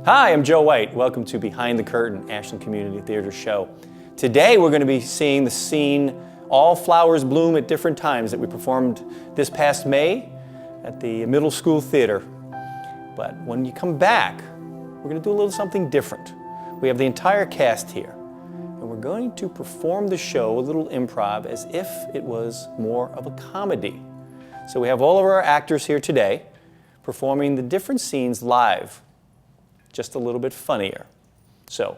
Hi, I'm Joe White. Welcome to Behind the Curtain, Ashland Community Theater Show. Today we're going to be seeing the scene All Flowers Bloom at Different Times that we performed this past May at the Middle School Theater. But when you come back, we're going to do a little something different. We have the entire cast here, and we're going to perform the show, a little improv, as if it was more of a comedy. So we have all of our actors here today performing the different scenes live, just a little bit funnier. So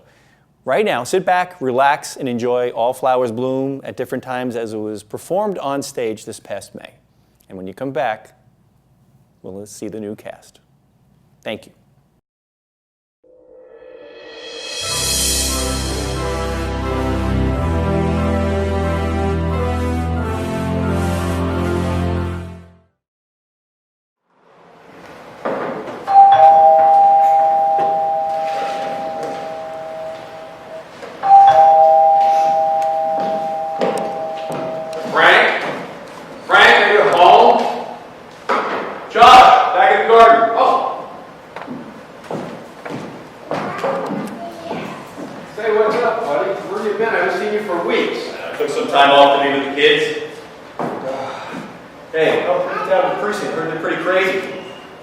right now, sit back, relax, and enjoy All Flowers Bloom at Different Times as it was performed on stage this past May. And when you come back, we'll see the new cast. Thank you.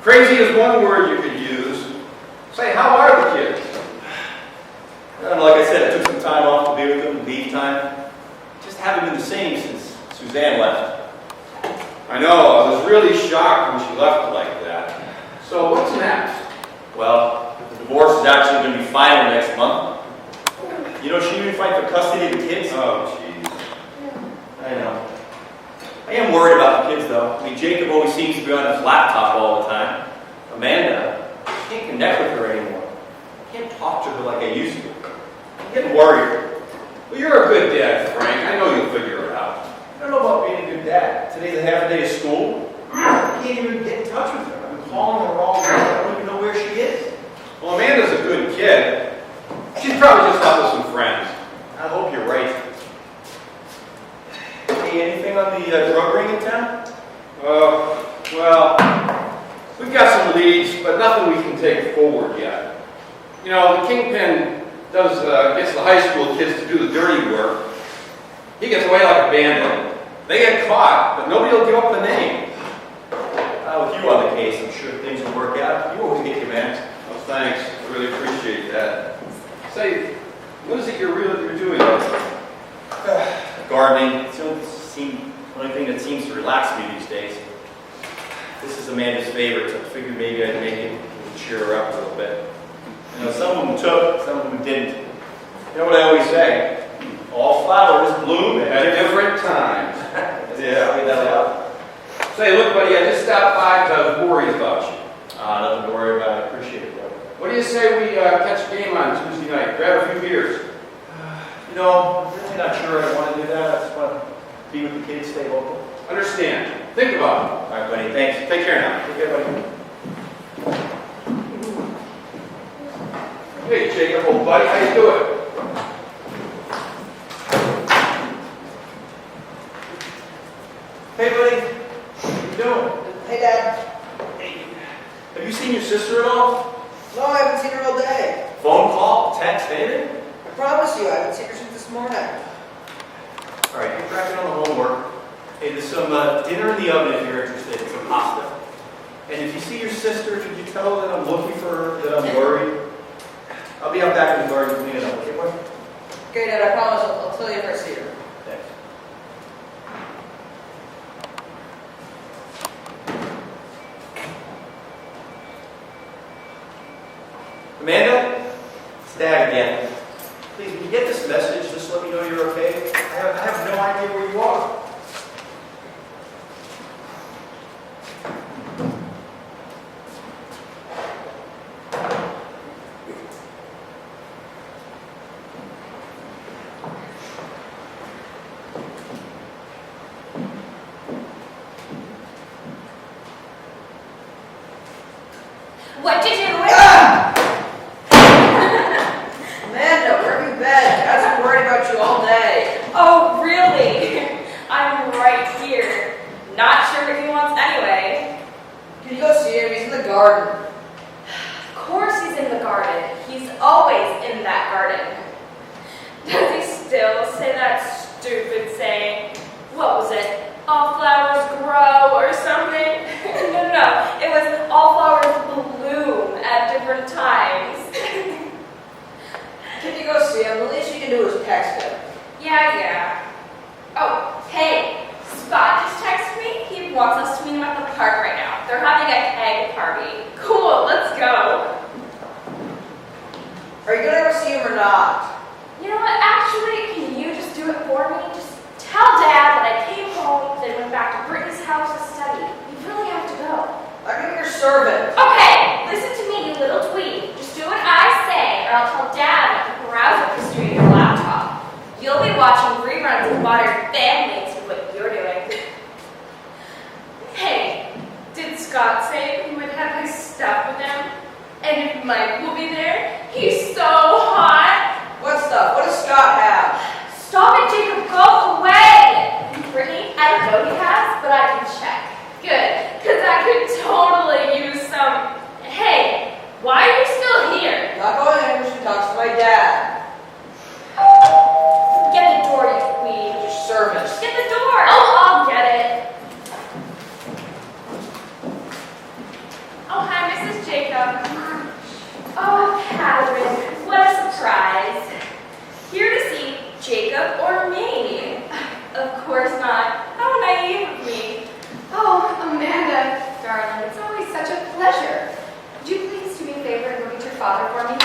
Crazy is one word you could use. Say, how are the kids? Like I said, I took some time off to be with them, leave time. Just haven't been the same since Suzanne left. I know, I was really shocked when she left like that. So what's next? Well, the divorce is actually going to be final next month. You know, she even fight for custody of the kids. Oh, jeez. I know. I am worried about the kids, though. I mean, Jacob always seems to be on his laptop all the time. Amanda, I can't connect with her anymore. I can't talk to her like I used to. I'm getting worried. Well, you're a good dad, Frank. I know you'll figure it out. I don't know about being a good dad. Today's a half a day of school. I can't even get in touch with her. I've been calling her all day. I don't even know where she is. Well, Amanda's a good kid. She's probably just out with some friends. I hope you're right. Hey, anything on the drug ring in town? Well, we've got some leads, but nothing we can take forward yet. You know, the kingpin gets the high school kids to do the dirty work. He gets away like a bandit. They get caught, but nobody will give up the name. With you on the case, I'm sure things will work out. You always get your man. Well, thanks. I really appreciate that. Say, what is it you're doing? Gardening. It's the only thing that seems to relax me these days. This is Amanda's favorite, so I figured maybe I'd make it cheer her up a little bit. You know, some of them took, some of them didn't. You know what I always say? All flowers bloom at different times. Yeah. Say, look, buddy, I just stopped by because I was worried about you. Nothing to worry about. I appreciate it, brother. What do you say we catch a game on Tuesday night? Grab a few beers. You know, I'm really not sure I want to do that. I just want to be with the kids, stay local. Understand. Think about it. All right, buddy. Thanks. Take care now. Take care, buddy. Hey, Jacob, old buddy. How you doing? Hey, buddy. How you doing? Hey, Dad. Hey. Have you seen your sister at all? No, I haven't seen her all day. Phone call? Text? Anything? I promise you, I haven't seen her since this morning. All right, you're cracking on the homework. Hey, there's some dinner in the oven if you're interested. Some pasta. And if you see your sister, could you tell her that I'm looking for her, that I'm worried? I'll be out back in the garden cleaning up. Okay, boy? Okay, Dad, I promise I'll tell you if I see her. Thanks. Amanda? It's Dad again. Please, when you get this message, just let me know you're okay. I have no idea where you are. What did you do? Amanda, where have you been? Dad's been worried about you all day. Oh, really? I'm right here. Not sure what he wants anyway. Can you go see him? He's in the garden. Of course he's in the garden. always in that garden. Does he still say that stupid saying? What was it? All flowers grow or something? No. It was all flowers bloom at different times. Can you go see him? The least you can do is text him. Yeah. Oh, hey, Scott just texted me. He wants us to meet him at the park right now. They're having a keg party. Cool, let's go. Are you gonna go see him or not? You know what, actually, can you just do it for me? Just tell Dad that I came home, then went back to Brittany's house to study. You really have to go. I can be your servant. Okay, listen to me, you little dweeb. Just do what I say, or I'll tell Dad about the browser history of your laptop. You'll be watching reruns of Modern Family to what you're doing. Hey, did Scott say he would have his stuff with him? And if Mike will be there? He's so hot! What stuff? What does Scott have? Stop it, Jacob, go away! Brittany, I don't know he has, but I can check. Good, because I could totally use some... Hey, why are you still here? Not going in. She talks to my dad. Get the door, you queen. Your servant. Just get the door. Oh, I'll get it. Oh, hi, Mrs. Jacob. Oh, Catherine, what a surprise. Here to see Jacob or me? Of course not. How naive of me. Oh, Amanda, darling, it's always such a pleasure. Would you please do me a favor and go get your father for me?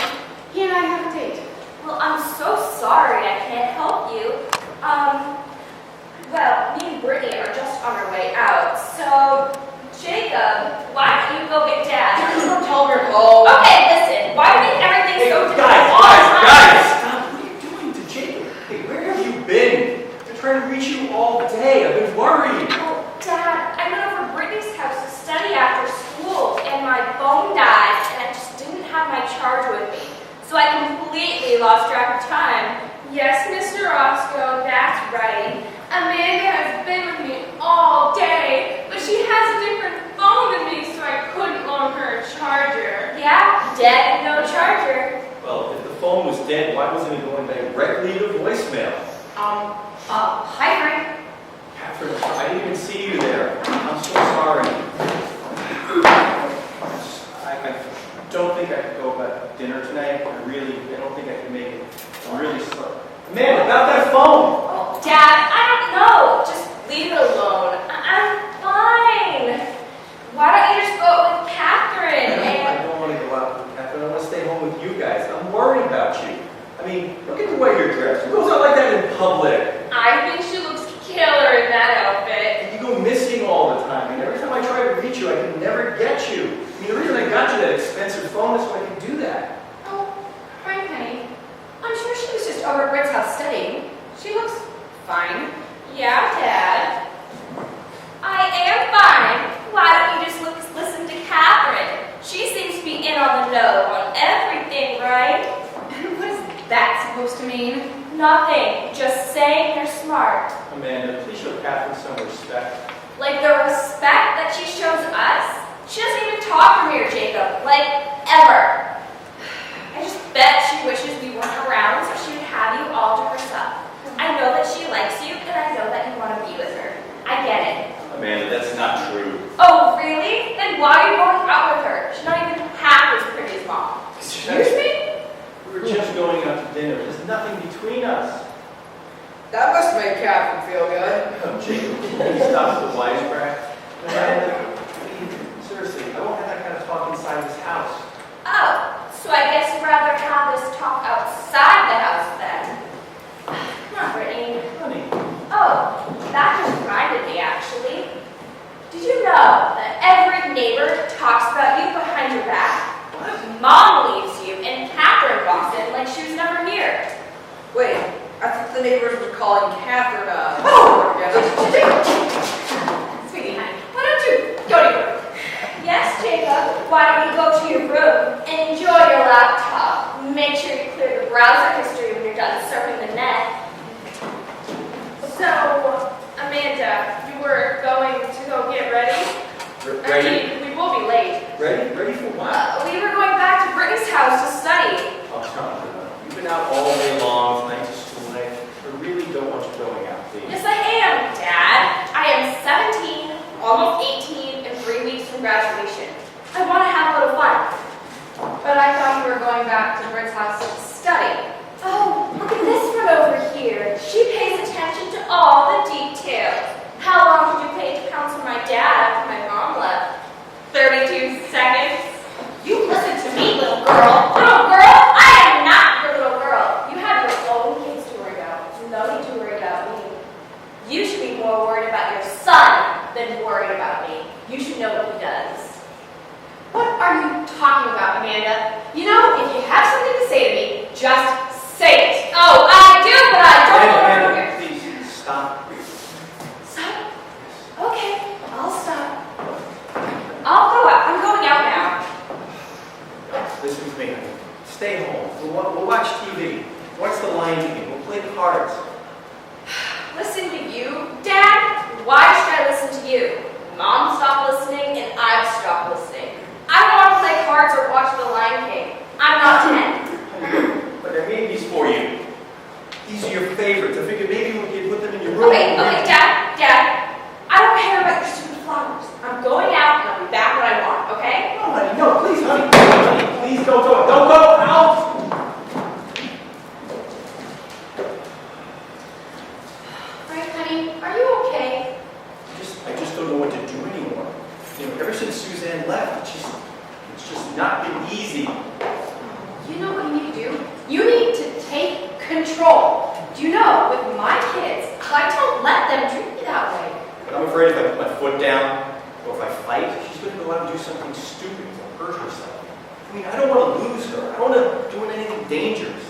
He and I have a date. Well, I'm so sorry I can't help you. Well, me and Brittany are just on our way out, so Jacob, why don't you go get Dad? Don't tell him you're home. Okay, listen, why do you make everything so difficult Guys, all the time? guys, stop. What are you doing to Jacob? Hey, where have you been? I've been trying to reach you all day. I've been worried. Oh, Dad, I went over to Brittany's house to study after school, and my phone died, and I just didn't have my charger with me. So I completely lost track of time. Yes, Mr. Roscoe, that's right. Amanda has been with me all day, but she has a different phone than me, so I couldn't loan her a charger. Yeah, dead, no charger. Well, if the phone was dead, why wasn't it going directly to voicemail? Hi, Frank. Catherine, I didn't even see you there. I'm so sorry. I don't think I could go back to dinner tonight. I don't think I can make it. I'm really sorry. Man, about that phone! Oh, Dad, I don't know. Just leave it alone. I'm fine. Why don't you just go out with Catherine I don't want to go out with Catherine. I want to stay home with you guys. I'm worried about you. I mean, look at the way you're dressed. Who goes out like that in public? I think she looks killer in that outfit. And you go missing all the time. And every time I try to reach you, I can never get you. I mean, the reason I got you that expensive phone is so I can do that. Oh, Frank, honey, I'm sure she was just over at Britt's house studying. She looks fine. Yeah, Dad. I am fine. Why don't you just listen to Catherine? She seems to be in on the know on everything, right? What is that supposed to mean? Nothing. Just saying you're smart. Amanda, please show Catherine some respect. Like the respect that she shows us? She doesn't even talk from here, Jacob. Like, ever. I just bet she wishes we weren't around so she would have you all to herself. I know that she likes you, and I know that you want to be with her. I get it. Amanda, that's not true. Oh, really? Then why are you going out with her? She's not even half as pretty as Mom. Excuse me? We were just going out to dinner. There's nothing between us. That must make Catherine feel good. Oh, Jacob, please stop the wisecrack. Amanda, seriously, I won't have that kind of talk inside this house. Oh, so I guess you'd rather have this talk outside the house then. Come on, Brittany. Honey, Oh, that just reminded me, actually. Did you know that every neighbor talks about you behind your back? Mom leaves you, and Catherine walks in like she was never here. Wait, I thought the neighbors were calling Catherine Sweetie, honey, why don't you go to your room? Yes, Jacob, why don't you go to your room and enjoy your laptop? Make sure you clear the browser history when you're done surfing the net. So, Amanda, you were going to go get ready? ready? I mean, we will be late. Ready? Ready for what? We were going back to Brittany's house to study. Oh, You've been out all day long, tonight to school night. I really don't want you going out, please. Yes, I am, Dad. I am 17, almost 18, and 3 weeks from graduation. I want to have a little fun. But I thought you were going back to Britt's house to study. Oh, look at this one over here. She pays attention to all the details. How long did you pay to counsel my dad after my mom left? 32 seconds. You listen to me, little girl. Little girl? I am not your little girl. You have your own kids to worry about. No need to worry about me. You should be more worried about your son than worried about me. You should know what he does. What are you talking about, Amanda? You know, if you have something to say to me, just say it. Oh, I do, but I don't want to. Amanda, please, stop. Stop? Okay, I'll stop. I'll go out. I'm going out now. Listen to me. Stay home. We'll watch TV. Watch The Lion King. We'll play cards. Listen to you, Dad? Why should I listen to you? Mom stopped listening and I've stopped listening. I don't want to play cards or watch The Lion King. I'm not 10. But I made these for you. These are your favorites. I figured maybe we could put them in your room. Okay, Dad. I don't care about your stupid flowers. I'm going out and I'll be back when I want, okay? No, honey, no, please, honey. Honey, please don't go. Don't go out! Frank, honey, are you okay? I just don't know what to do anymore. You know, ever since Suzanne left, it's just not been easy. You know what you need to do? You need to take control. Do you know, with my kids, I don't let them treat me that way. But I'm afraid if I put my foot down, or if I fight, she's going to go out and do something stupid to hurt herself. I mean, I don't want to lose her. I don't want to do anything dangerous.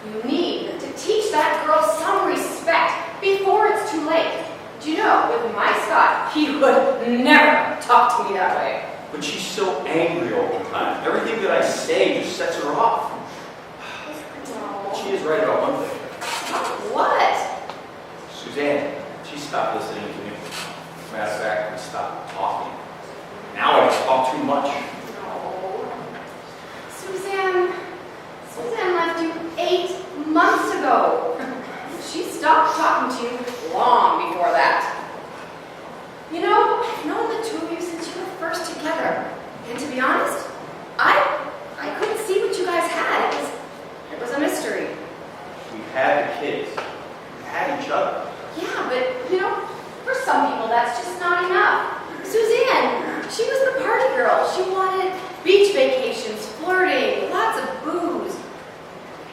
You need to teach that girl some respect before it's too late. Do you know, with my Scott, he would never talk to me that way. But she's so angry all the time. Everything that I say just sets her off. She is right about one thing. What? Suzanne, she stopped listening to me. Matter of fact, we stopped talking. Now I just talk too much. No. Suzanne left you 8 months ago. She stopped talking to you long before that. You know, I've known the two of you since you were first together. And to be honest, I couldn't see what you guys had. It was a mystery. We had the kids. We had each other. Yeah, but you know, for some people that's just not enough. Suzanne, she was the party girl. She wanted beach vacations, flirting, lots of booze.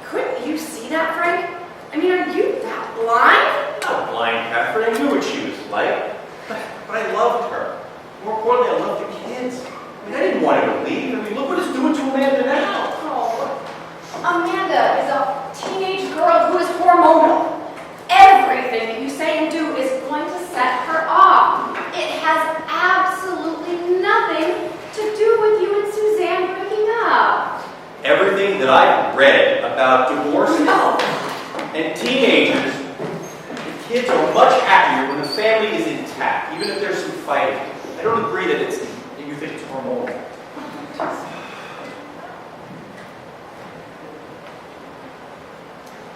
Couldn't you see that, Frank? I mean, are you that blind? Not blind, Catherine. I knew what she was like. But I loved her. More importantly, I loved the kids. I mean, I didn't want her to leave. I mean, look what it's doing to Amanda now. Oh, Amanda is a teenage girl who is hormonal. Everything that you say and do is going to set her off. It has absolutely nothing to do with you and Suzanne breaking up. Everything that I've read about divorce No. and teenagers, the kids are much happier when the family is intact, even if there's some fighting. I don't agree that you think it's hormonal.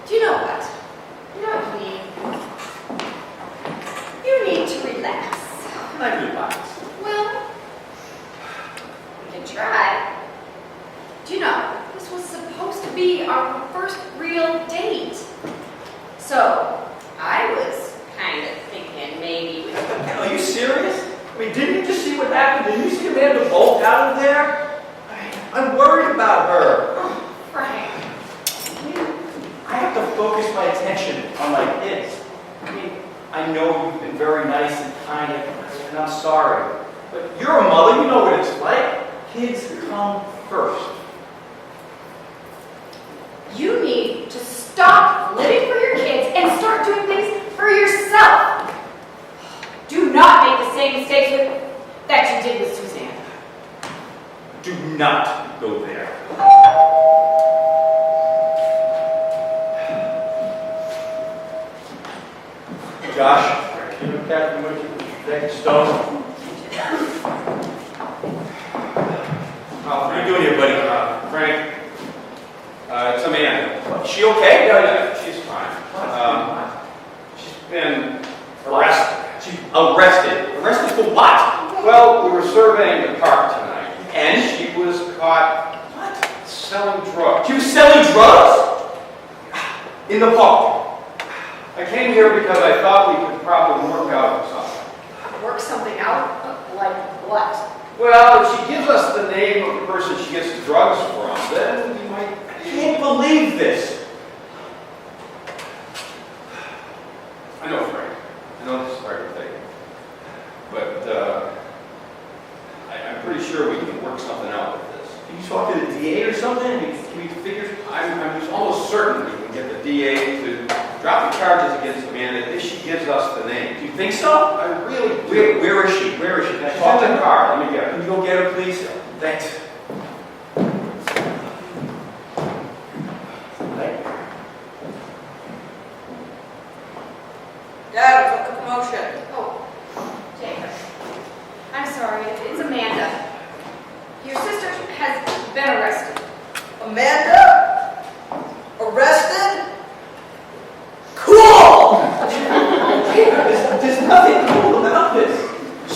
Do you know what? You know what you need? You need to relax. I relax. Well, we can try. Do you know, this was supposed to be our first real date. So, I was kind of thinking maybe we could... Are you serious? I mean, didn't you just see what happened? Didn't you see Amanda bolt out of there? I'm worried about her. Oh, Frank. I have to focus my attention on my kids. I mean, I know you've been very nice and kind, and I'm sorry. But you're a mother, you know what it's like. Kids come first. You need to stop living for your kids and start doing things for yourself. Do not make the same mistakes that you did with Suzanne. Do not go there. Josh, you know, Captain, you want to keep the stone? What are you doing here, buddy? Frank, it's Amanda. Is she okay? Yeah, she's fine. She's been arrested. She's arrested. Arrested for what? Well, we were surveying the park tonight, And she was caught what? selling drugs. She was selling drugs? In the park. I came here because I thought we could probably work out something. Work something out? Like what? Well, if she gives us the name of the person she gets the drugs from, then we might... I can't believe this. I know, Frank. I know this is hard to take. But I'm pretty sure we can work something out with this. Can you talk to the DA or something? Can we figure? I'm just almost certain we can get the DA to drop the charges against Amanda if she gives us the name. Do you think so? I really do. Where is she? Where is she? Can I She's talk to in the her? car. Let me get her. Can you go get her, please? Thanks. Dad, what's the commotion? Oh, Jacob. I'm sorry, it's Amanda. Your sister has been arrested. Amanda? Arrested? Cool! There's nothing cool about this.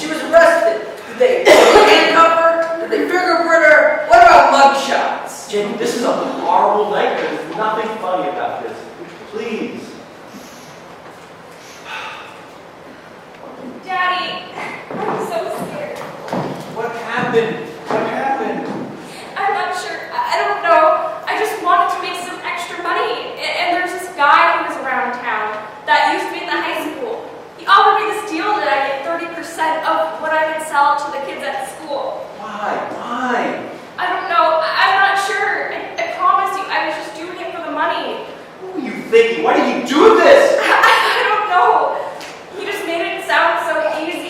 She was arrested. Did they handcuff her? Did they fingerprint her? What about mugshots? Jacob, this is a horrible night. There's nothing funny about this. Please. Daddy, I'm so scared. What happened? What happened? I'm not sure. I don't know. I just wanted to make some extra money. And there's this guy who was around town that used to be in the high school. He offered me this deal that I get 30% of what I could sell to the kids at school. Why? Why? I don't know. I'm not sure. I promise you, I was just doing it for the money. What were you thinking? Why did you do this? I don't know. He just made it sound so easy.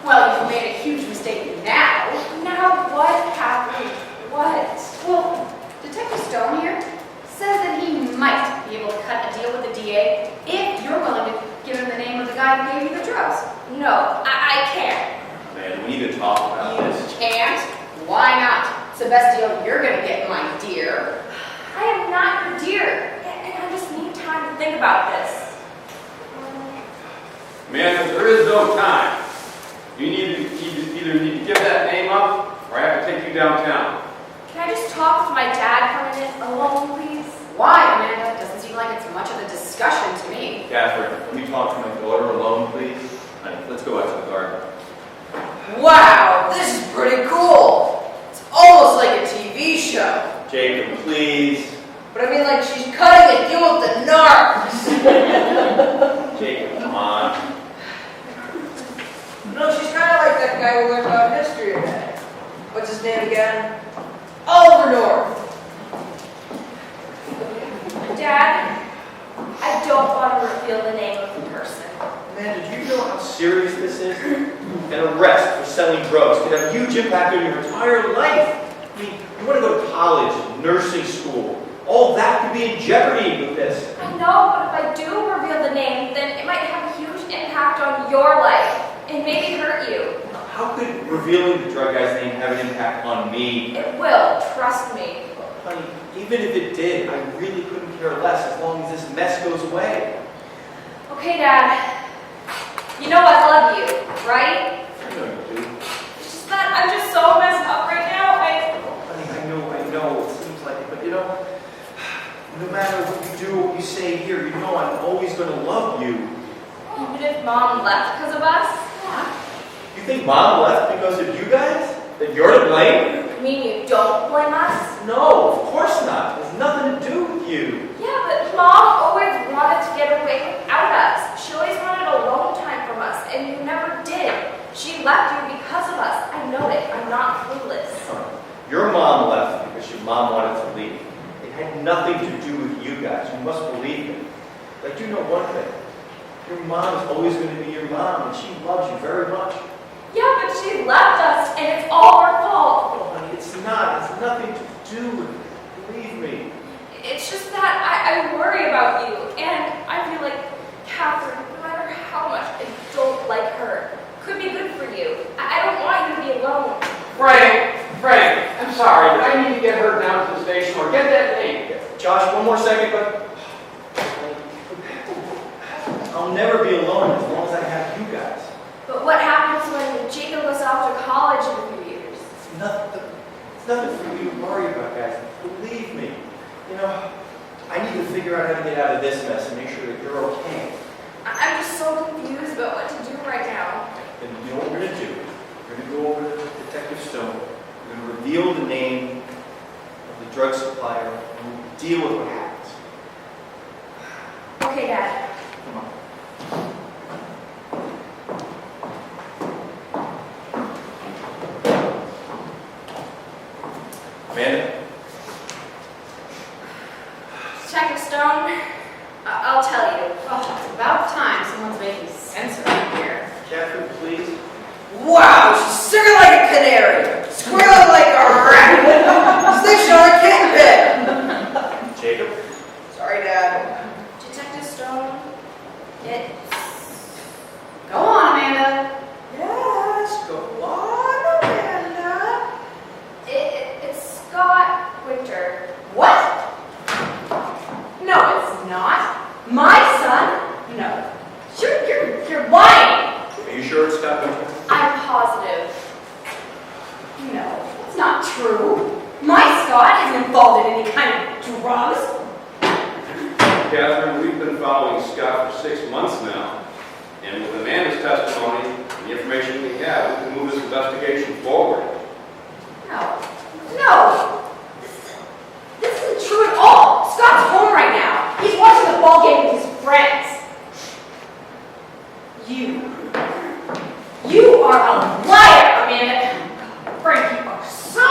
Well, you made a huge mistake now. Now what happened? What? Well, Detective Stone here says that he might be able to cut a deal with the DA if you're willing to give him the name of the guy who gave you the drugs. No, I can't. Man, we need to talk about You this. can't? Why not? It's the best deal you're gonna get, my dear. I am not your dear, and I just need time to think about this. Man, there is no time. You either need to give that name up, or I have to take you downtown. Can I just talk with my dad for a minute alone, please? Why, Amanda? Doesn't seem like it's much of a discussion to me. Catherine, can we talk to my daughter alone, please? Honey, let's go out to the garden. Wow, this is pretty cool. It's almost like a TV show. Jacob, please. But I mean, like she's cutting a deal with the narcs. Jacob, come on. No, she's kind of like that guy we learned about history today. What's his name again? Oliver North. Dad, I don't want to reveal the name of the person. Man, did you know how serious this is? An arrest for selling drugs could have a huge impact on your entire life. I mean, you want to go to college, nursing school. All that could be in jeopardy with this. I know, but if I do reveal the name, then it might have a huge impact on your life and maybe hurt you. How could revealing the drug guy's name have an impact on me? It will, trust me. Honey, even if it did, I really couldn't care less as long as this mess goes away. Okay, Dad. You know I love you, right? I know you do. It's just that I'm just so messed up right now. Honey, I know, it seems like it, but you know, no matter what you do, what you say here, you know I'm always going to love you. Even if Mom left because of us? You think Mom left because of you guys? That you're to blame? You mean you don't blame us? No, of course not. It has nothing to do with you. Yeah, but Mom always wanted to get away without us. She always wanted alone time from us, and you never did. She left you because of us. I know it. I'm not clueless. Your mom left because your mom wanted to leave. It had nothing to do with you guys. You must believe me. But I do know one thing. Your mom is always going to be your mom, and she loves you very much. Yeah, but she left us, and it's all her fault. Oh, honey, it's not. It's nothing to do with it. Believe me. It's just that I worry about you, and I feel like Catherine, no matter how much I don't like her, could be good for you. I don't want you to be alone. Frank, I'm sorry, but I need to get her down to the station or get that name. Josh, one more second, but I'll never be alone as long as I have you guys. But what happens when Jacob goes off to college in a few years? It's nothing for you to worry about, guys. Believe me. You know, I need to figure out how to get out of this mess and make sure that you're okay. I'm just so confused about what to do right now. And you know what we're going to do? We're going to go over to Detective Stone. We're going to reveal the name of the drug supplier and we'll deal with what happens. Okay, Dad. Come on. Amanda? Detective Stone, I'll tell you. Oh, it's about time someone's making sense around here. Catherine, please. Wow, she's singing like a canary, squealing like a rat. Snitching on a kingpin. Jacob? Sorry, Dad. Detective Stone, it's... Go on, Amanda. Yes, go on, Amanda. It's Scott Winter. What? No, it's not. My son? No. You're lying. Are you sure it's Scott Winter? I'm positive. No, it's not true. My Scott isn't involved in any kind of drugs. Catherine, we've been following Scott for 6 months now. And with Amanda's testimony and the information we have, we can move this investigation forward. No. This isn't true at all. Scott's home right now. He's watching the ball game with his friends. You are a liar, Amanda. Frank, you are so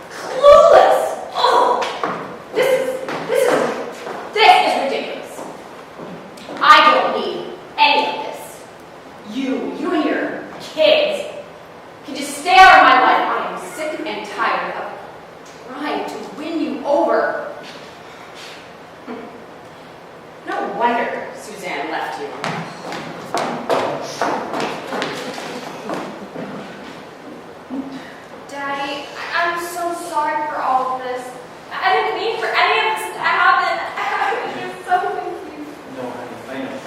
clueless. Oh, this is ridiculous. I don't need any of this. You and your kids can just stay out of my life. I am sick and tired of trying to win you over. No wonder Suzanne left you. Daddy, I'm so sorry for all of this. I didn't mean for any of this to happen. I'm just so confused. No, honey, I know.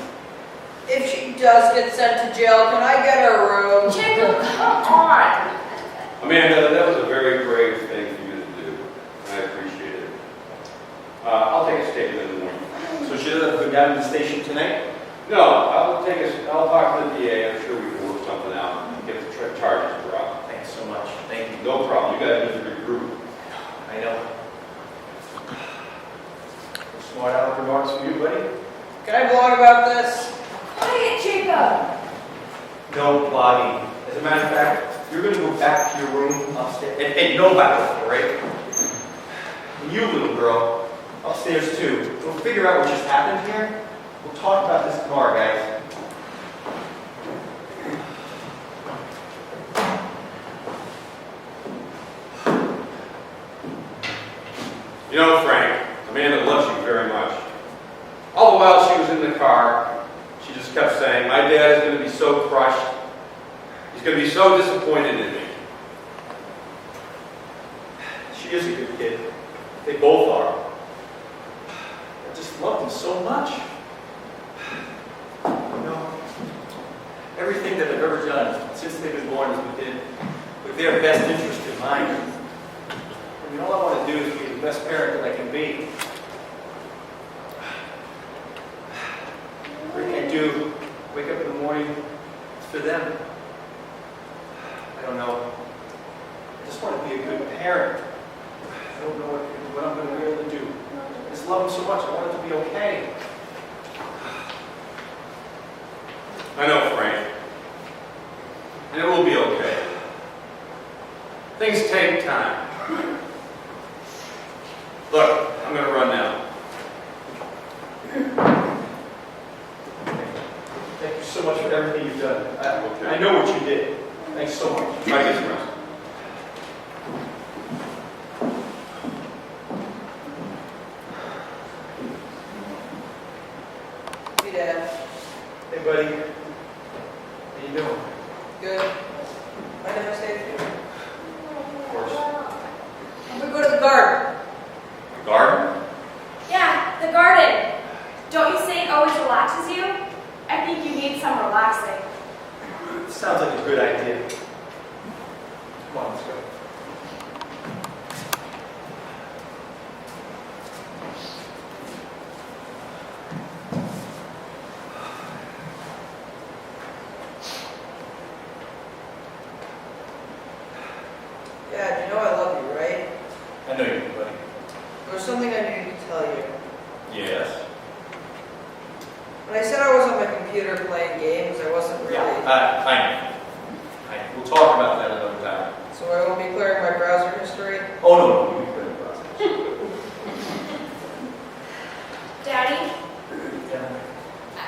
If she does get sent to jail, can I get her room? Jacob, come on. Amanda, that was a very brave thing for you to do. And I appreciate it. I'll take a statement in the morning. So she doesn't go down to the station tonight? No, I'll talk to the DA. I'm sure we can work something out and get the charges dropped. Thanks so much. Thank you. No problem. You guys need to regroup. I know. Smart aleck remarks from you, buddy? Can I blog about this? Quiet, Jacob. No blogging. As a matter of fact, you're going to go back to your room upstairs. And nobody, all right? And you, little girl, upstairs too. We'll figure out what just happened here. We'll talk about this tomorrow, guys. You know, Frank, Amanda loves you very much. All the while she was in the car, she just kept saying, my dad is going to be so crushed. He's going to be so disappointed in me. She is a good kid. They both are. I just love them so much. You know, everything that I've ever done since they've been born has been with their best interest in mind. I mean, all I want to do is be the best parent that I can be. What I do, wake up in the morning, it's for them. I don't know. I just want to be a good parent. I don't know what I'm going to be able to do. I just love them so much. I want it to be okay. I know, Frank. And it will be okay. Things take time. Look, I'm going to run now. Thank you so much for everything you've done. Okay. I know what you did. Thanks so much. Try to get some rest. Hey, Dad. Hey, buddy. How you doing? Good. Mind if I stay with you? Of course. I'm gonna go to the garden. The garden? always relaxes you, I think you need some relaxing. Sounds like a good idea. Come on, let's go. Dad, you know I love you, right? I know you, buddy. There's something I needed to tell you. Yes. When I said I was on my computer playing games, I wasn't really. I know. We'll talk about that another time. So I won't be clearing my browser history? Oh, no, you can process. Daddy, Yeah.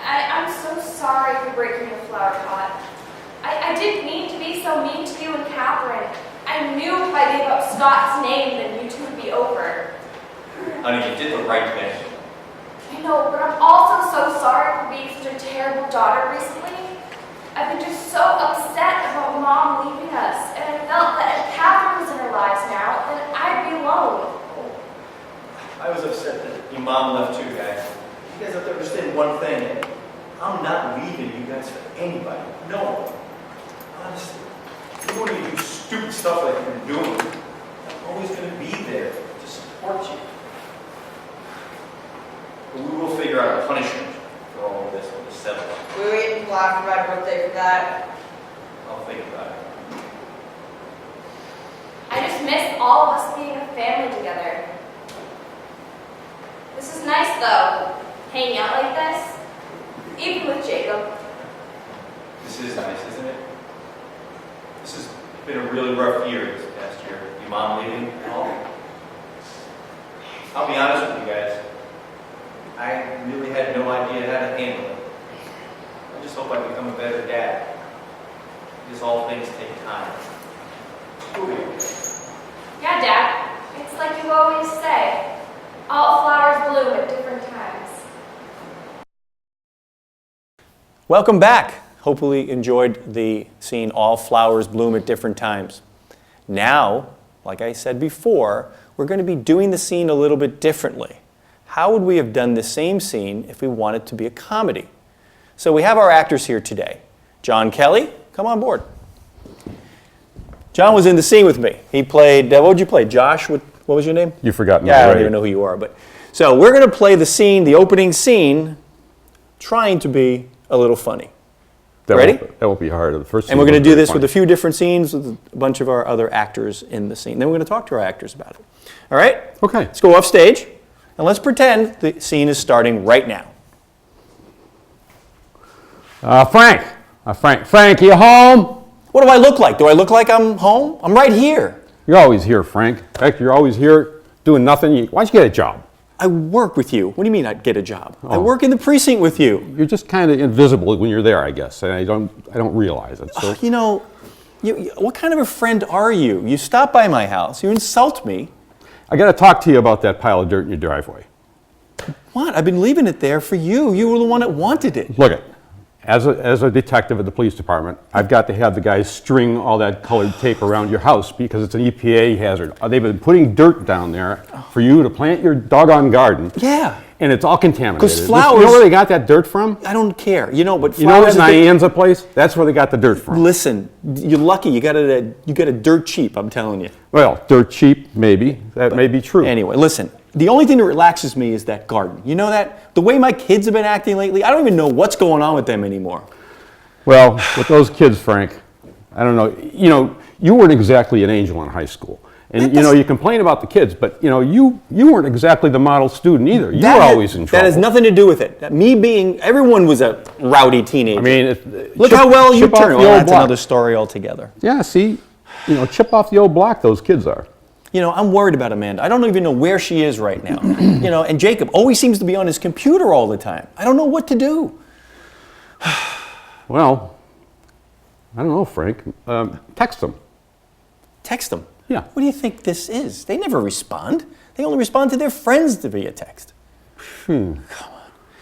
I'm so sorry for breaking the flower pot. I didn't mean to be so mean to you and Catherine. I knew if I gave up Scott's name, then you two would be over. Honey, you did the right thing. I know, but I'm also so sorry for being such a terrible daughter recently. I've been just so upset about Mom leaving us, and I felt that if Catherine was in our lives now, then I'd be alone. I was upset that your mom left too, guys. You guys have to understand one thing. I'm not leaving you guys for anybody. No. Honestly. Even when you do stupid stuff like you're doing, I'm always going to be there to support you. But we will figure out a punishment for all of this when we settle it. We wait until after my birthday for that. I'll think about it. I just miss all of us being a family together. This is nice, though, hanging out like this, even with Jacob. This is nice, isn't it? This has been a really rough year this past year. Your mom leaving and all. I'll be honest with you guys. I really had no idea how to handle it. I just hope I become a better dad. Because all things take time. Yeah, Dad, it's like you always say, all flowers bloom at different times. Welcome back. Hopefully enjoyed the scene All Flowers Bloom at Different Times. Now, like I said before, we're going to be doing the scene a little bit differently. How would we have done the same scene if we wanted to be a comedy? So we have our actors here today. John Kelly, come on board. John was in the scene with me. He played, what would you play? Josh, what was your name? You've forgotten Yeah, I don't already. even know who you are. But so we're going to play the scene, the opening scene, trying to be a little funny. Ready? That won't be hard. The first And we're going to do this with a few different scenes with a bunch of our other actors in the scene. Then we're going to talk to our actors about it. All right? Okay. Let's go off stage, and let's pretend the scene is starting right now. Frank, Frank, you home? What do I look like? Do I look like I'm home? I'm right here. You're always here, Frank. In fact, you're always here doing nothing. Why don't you get a job? I work with you. What do you mean I'd get a job? I Oh. work in the precinct with you. You're just kind of invisible when you're there, I guess, and I don't realize it. So You know, what kind of a friend are you? You stop by my house, you insult me. I got to talk to you about that pile of dirt in your driveway. What? I've been leaving it there for you. You were the one that wanted it. Look it. As a detective at the police department, I've got to have the guys string all that colored tape around your house because it's an EPA hazard. They've been putting dirt down there for you to plant your doggone garden. Yeah. And it's all contaminated. 'Cause flowers- You know where they got that dirt from? I don't care. You know, but You know that flowers. Nyanza place? That's where they got the dirt from. Listen, you're lucky. You got it dirt cheap. I'm telling you. Well, dirt cheap, maybe. That may be true. Anyway, listen. The only thing that relaxes me is that garden. You know that? The way my kids have been acting lately, I don't even know what's going on with them anymore. Well, with those kids, Frank, I don't know. You know, you weren't exactly an angel in high school. And, you know, you complain about the kids, but, you know, you weren't exactly the model student either. You were always in trouble. That has nothing to do with it. Everyone was a rowdy teenager. I mean, look how well you chip off turned. the Well, old that's block. another story altogether. Yeah, see, you know, chip off the old block those kids are. You know, I'm worried about Amanda. I don't even know where she is right now. You know, and Jacob always seems to be on his computer all the time. I don't know what to do. Well, I don't know, Frank. Text them. Text them. Yeah. What do you think this is? They never respond. They only respond to their friends via text. Come on.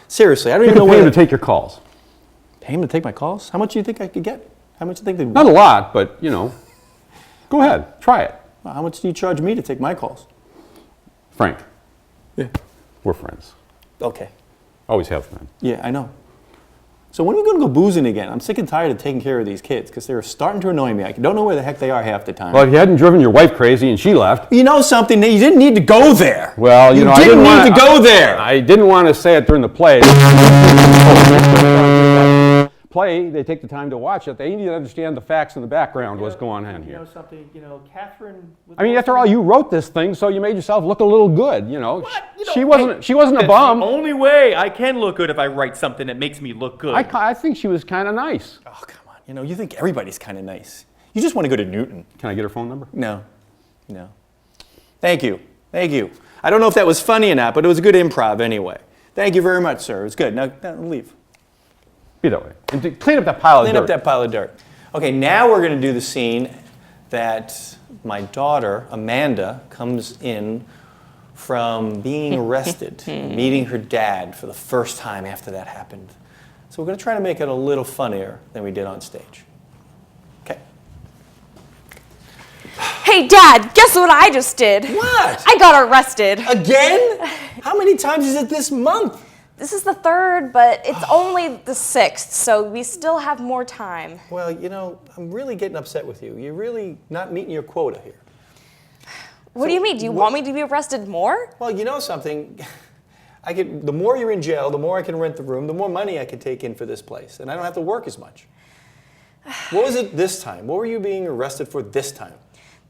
Seriously, I don't You even know can pay where them to take your calls. Pay him to take my calls? How much do you think I could get? How much do you think they'd Not a lot, but, you know, go ahead, try it. How much do you charge me to take my calls? Frank, Yeah. we're friends. Okay. Always have been. Yeah, I know. So when are we going to go boozing again? I'm sick and tired of taking care of these kids because they're starting to annoy me. I don't know where the heck they are half the time. Well, if you hadn't driven your wife crazy and she left. You know something? You didn't need to go there. Well, you know, I didn't didn't need to go there. I didn't want to say it during the play. Play, they take the time to watch it. They need to understand the facts in the background, what's going on You here. know something? You know, Catherine. I mean, after all, you wrote this thing, so you made yourself look a little good. You know, You know, she wasn't a That's bum. the only way I can look good if I write something that makes me look good. I think she was kind of nice. Oh, come on. You know, you think everybody's kind of nice. You just want to go to Newton. Can I get her phone number? No. Thank you. I don't know if that was funny or not, but it was a good improv anyway. Thank you very much, sir. It was good. Now leave. Be that way. And to clean up that pile of Clean dirt. up that pile of dirt. Okay, now we're going to do the scene that my daughter, Amanda, comes in from being arrested, meeting her dad for the first time after that happened. So we're going to try to make it a little funnier than we did on stage. Okay. Hey, Dad, guess what I just did? What? I got arrested. Again? How many times is it this month? This is the third, but it's only the 6th, so we still have more time. Well, you know, I'm really getting upset with you. You're really not meeting your quota here. What do you mean? Do you want me to be arrested more? Well, you know something? The more you're in jail, the more I can rent the room, the more money I can take in for this place, and I don't have to work as much. What was it this time? What were you being arrested for this time?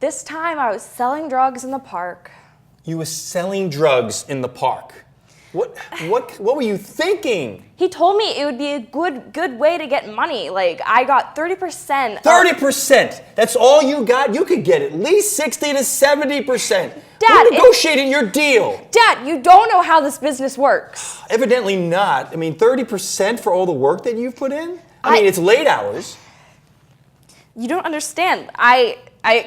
This time I was selling drugs in the park. You were selling drugs in the park. What were you thinking? He told me it would be a good way to get money. Like, I got 30%. 30%. That's all you got? You could get at least 60 to 70%. Dad, Who negotiated your deal? Dad, you don't know how this business works. Evidently not. I mean, 30% for all the work that you've put in? I mean, it's late hours. You don't understand. I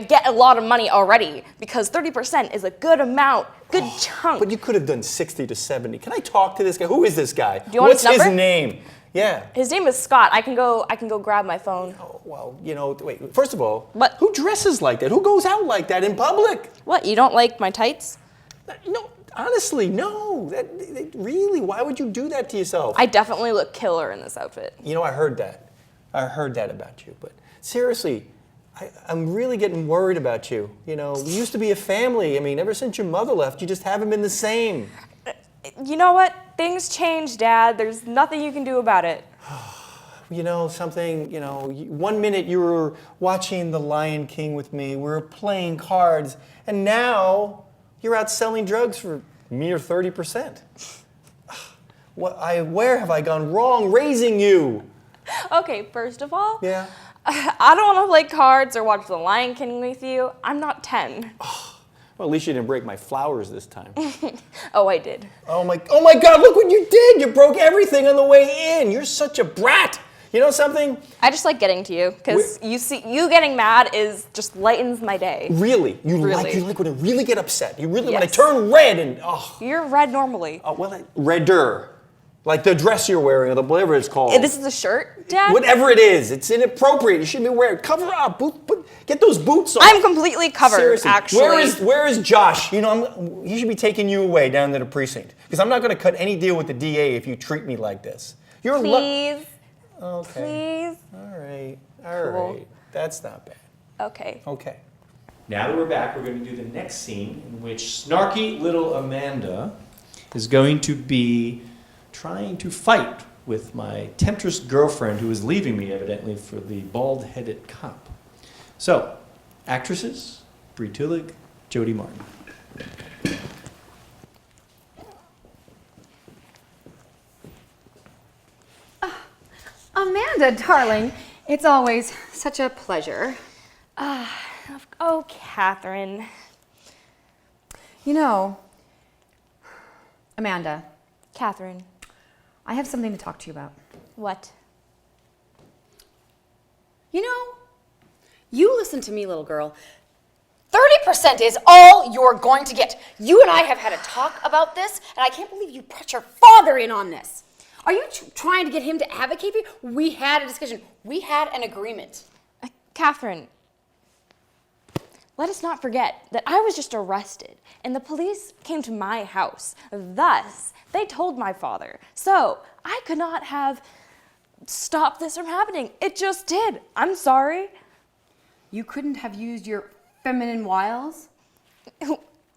get a lot of money already because 30% is a good amount, good chunk. But you could have done 60 to 70. Can I talk to this guy? Who is this guy? Do you want What's his number? name? Yeah. His name is Scott. I can go grab my phone. Oh, well, you know, wait. First of all, What? who dresses like that? Who goes out like that in public? What, you don't like my tights? No, honestly, no. Really, why would you do that to yourself? I definitely look killer in this outfit. You know, I heard that. I heard that about you. But seriously, I'm really getting worried about you. You know, we used to be a family. I mean, ever since your mother left, you just haven't been the same. You know what? Things change, Dad. There's nothing you can do about it. You know, something, you know, 1 minute you were watching The Lion King with me, we were playing cards, and now you're out selling drugs for mere 30%. Where have I gone wrong raising you? Okay, first of all, Yeah. I don't want to play cards or watch The Lion King with you. I'm not 10. Well, at least you didn't break my flowers this time. Oh, I did. Oh my God, look what you did! You broke everything on the way in. You're such a brat. You know something? I just like getting to you because you getting mad just lightens my day. Really? You Really. like when I really get upset. You really, when I Yes. turn red and, You're red normally. redder. Like the dress you're wearing or whatever it's called. This is a shirt, Dad? Whatever it is, it's inappropriate. You shouldn't be wearing. Cover up. Get those boots on. I'm completely covered, Seriously. actually. Where is Josh? You know, he should be taking you away down to the precinct because I'm not going to cut any deal with the DA if you treat me like this. You're Please. Okay. Please. All right. Cool. That's not bad. Okay. Okay. Now that we're back, we're going to do the next scene in which snarky little Amanda is going to be trying to fight with my temptress girlfriend who is leaving me, evidently, for the bald-headed cop. So, actresses, Brie Tullig, Jody Martin. Amanda, darling, it's always such a pleasure. Oh, Catherine. You know, Amanda, Catherine. I have something to talk to you about. What? You know, you listen to me, little girl. 30% is all you're going to get. You and I have had a talk about this, and I can't believe you brought your father in on this. Are you trying to get him to advocate for you? We had a discussion. We had an agreement. Catherine. Let us not forget that I was just arrested and the police came to my house. Thus, they told my father. So, I could not have stopped this from happening. It just did. I'm sorry. You couldn't have used your feminine wiles?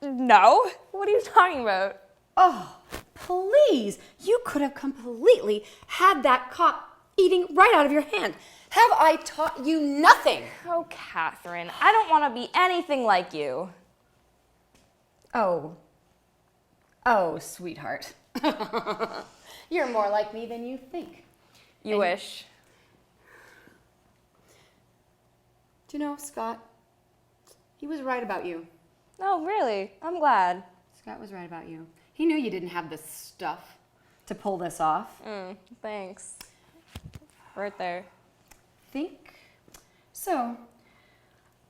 No? What are you talking about? Oh, please. You could have completely had that cop eating right out of your hand. Have I taught you nothing? Oh, Catherine, I don't want to be anything like you. Oh, sweetheart. You're more like me than you think. You wish. Do you know, Scott? He was right about you. Oh, really? I'm glad. Scott was right about you. He knew you didn't have the stuff to pull this off. Thanks. Right there. Think? So,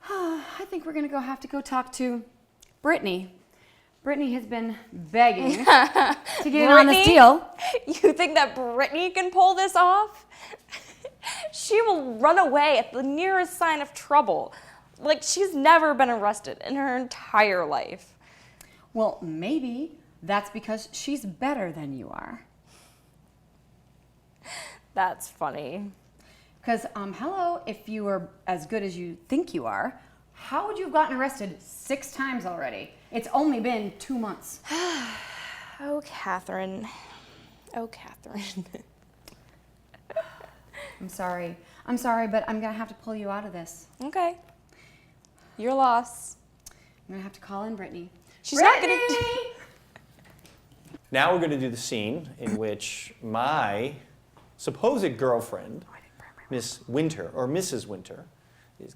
I think we're gonna have to go talk to Brittany. Brittany has been begging to get in on this deal. You think that Brittany can pull this off? She will run away at the nearest sign of trouble. Like she's never been arrested in her entire life. Well, maybe that's because she's better than you are. That's funny. Because, hello, if you were as good as you think you are, how would you have gotten arrested 6 times already? It's only been 2 months. Oh, Catherine. Oh, Catherine. I'm sorry. I'm sorry, but I'm going to have to pull you out of this. Okay. Your loss. I'm going to have to call in Brittany. She's not going to... Now we're going to do the scene in which my supposed girlfriend, Miss Winter, or Mrs. Winter,